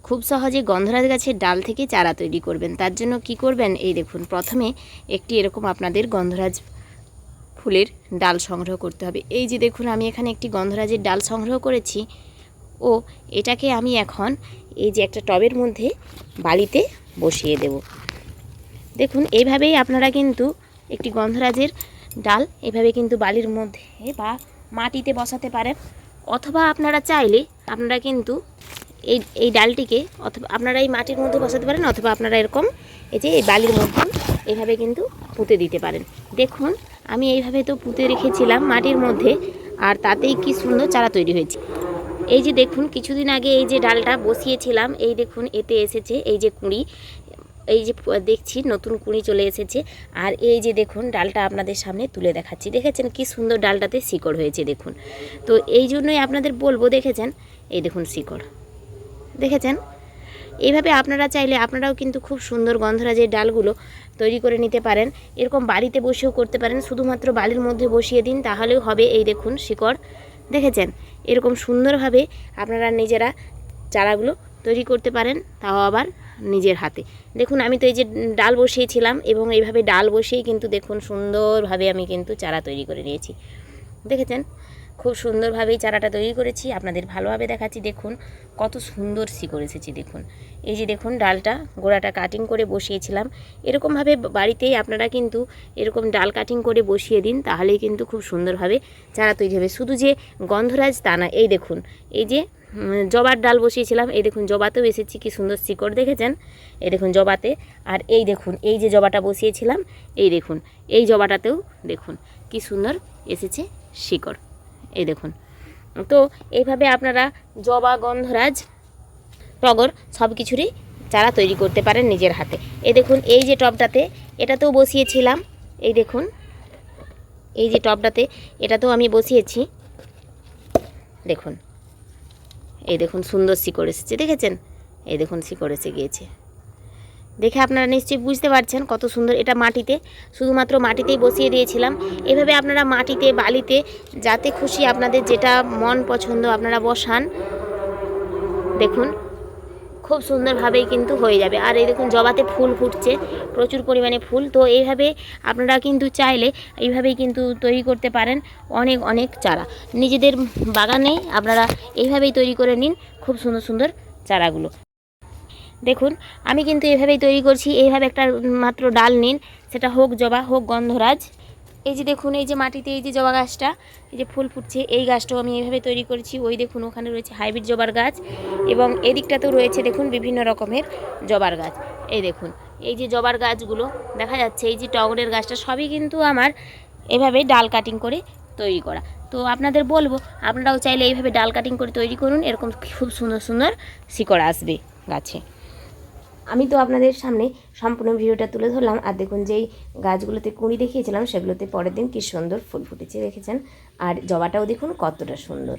খুব সহজে গন্ধরাজ গাছের ডাল থেকে চারা তৈরি করবেন। তার জন্য কি করবেন, এই দেখুন, প্রথমে একটি এরকম আপনাদের গন্ধরাজ ফুলের ডাল সংগ্রহ করতে হবে। এই যে দেখুন, আমি এখানে একটি গন্ধরাজের ডাল সংগ্রহ করেছি ও এটাকে আমি এখন এই যে একটা টবের মধ্যে বালিতে বসিয়ে দেব। দেখুন, এইভাবেই আপনারা কিন্তু একটি গন্ধরাজের ডাল এভাবে কিন্তু বালির মধ্যে বা মাটিতে বসাতে পারেন, অথবা আপনারা চাইলে আপনারা কিন্তু এই ডালটিকে অথবা আপনারা এই মাটির মধ্যে বসাতে পারেন, অথবা আপনারা এরকম এই যে এই বালির মধ্যে এভাবে কিন্তু পুঁতে দিতে পারেন। দেখুন, আমি এইভাবে তো পুঁতে রেখেছিলাম মাটির মধ্যে, আর তাতেই কি সুন্দর চারা তৈরি হয়েছে। এই যে দেখুন, কিছুদিন আগে এই যে ডালটা বসিয়েছিলাম, এই দেখুন এতে এসেছে এই যে কুঁড়ি, এই যে দেখছি নতুন কুঁড়ি চলে এসেছে। আর এই যে দেখুন, ডালটা আপনাদের সামনে তুলে দেখাচ্ছি, দেখেছেন কি সুন্দর ডালটাতে শিকড় হয়েছে। দেখুন, তো এই জন্যই আপনাদের বলবো, দেখেছেন এই দেখুন শিকড়, দেখেছেন। এইভাবে আপনারা চাইলে আপনারাও কিন্তু খুব সুন্দর গন্ধরাজের ডালগুলো তৈরি করে নিতে পারেন। এরকম বাড়িতে বসেও করতে পারেন, শুধুমাত্র বালির মধ্যে বসিয়ে দিন তাহলেও হবে। এই দেখুন শিকড়, দেখেছেন। এরকম সুন্দরভাবে আপনারা নিজেরা চারাগুলো তৈরি করতে পারেন, তাও আবার নিজের হাতে। দেখুন, আমি তো এই যে ডাল বসিয়েছিলাম এবং এইভাবে ডাল বসিয়েই কিন্তু দেখুন সুন্দরভাবে আমি কিন্তু চারা তৈরি করে নিয়েছি, দেখেছেন। খুব সুন্দরভাবেই চারাটা তৈরি করেছি, আপনাদের ভালোভাবে দেখাচ্ছি। দেখুন কত সুন্দর শিকড় এসেছে। দেখুন, এই যে দেখুন ডালটা, গোড়াটা কাটিং করে বসিয়েছিলাম। এরকমভাবে বাড়িতেই আপনারা কিন্তু এরকম ডাল কাটিং করে বসিয়ে দিন, তাহলেই কিন্তু খুব সুন্দরভাবে চারা তৈরি হবে। শুধু যে গন্ধরাজ তা না, এই দেখুন এই যে জবার ডাল বসিয়েছিলাম, এই দেখুন জবাতেও এসেছে কি সুন্দর শিকড়, দেখেছেন। এই দেখুন জবাতে, আর এই দেখুন এই যে জবাটা বসিয়েছিলাম, এই দেখুন এই জবাটাতেও দেখুন কি সুন্দর এসেছে শিকড়, এই দেখুন। তো এইভাবে আপনারা জবা, গন্ধরাজ, টগর সব কিছুরই চারা তৈরি করতে পারেন নিজের হাতে। এই দেখুন এই যে টবটাতে, এটাতেও বসিয়েছিলাম, এই দেখুন এই যে টবটাতে এটাতেও আমি বসিয়েছি, দেখুন এই দেখুন সুন্দর শিকড় এসেছে, দেখেছেন। এই দেখুন শিকড় এসে গিয়েছে, দেখে আপনারা নিশ্চয়ই বুঝতে পারছেন কত সুন্দর। এটা মাটিতে, শুধুমাত্র মাটিতেই বসিয়ে দিয়েছিলাম। এভাবে আপনারা মাটিতে, বালিতে, যাতে খুশি আপনাদের যেটা মন পছন্দ আপনারা বসান, দেখুন খুব সুন্দরভাবেই কিন্তু হয়ে যাবে। আর এই দেখুন জবাতে ফুল ফুটছে, প্রচুর পরিমাণে ফুল। তো এইভাবে আপনারা কিন্তু চাইলে এইভাবেই কিন্তু তৈরি করতে পারেন অনেক অনেক চারা নিজেদের বাগানে। আপনারা এইভাবেই তৈরি করে নিন খুব সুন্দর সুন্দর চারাগুলো। দেখুন, আমি কিন্তু এভাবেই তৈরি করছি। এইভাবে একটা মাত্র ডাল নিন, সেটা হোক জবা, হোক গন্ধরাজ। এই যে দেখুন এই যে মাটিতে এই যে জবা গাছটা, এই যে ফুল ফুটছে, এই গাছটাও আমি এইভাবে তৈরি করেছি। ওই দেখুন ওখানে রয়েছে হাইব্রিড জবার গাছ, এবং এদিকটাতেও রয়েছে দেখুন বিভিন্ন রকমের জবার গাছ। এই দেখুন এই যে জবার গাছগুলো দেখা যাচ্ছে, এই যে টগরের গাছটা, সবই কিন্তু আমার এভাবে ডাল কাটিং করে তৈরি করা। তো আপনাদের বলবো, আপনারাও চাইলে এইভাবে ডাল কাটিং করে তৈরি করুন, এরকম খুব সুন্দর সুন্দর শিকড় আসবে গাছে। আমি তো আপনাদের সামনে সম্পূর্ণ ভিডিওটা তুলে ধরলাম। আর দেখুন যেই গাছগুলোতে কুঁড়ি দেখিয়েছিলাম সেগুলোতে পরের দিন কী সুন্দর ফুল ফুটেছে, দেখেছেন। আর জবাটাও দেখুন কতটা সুন্দর।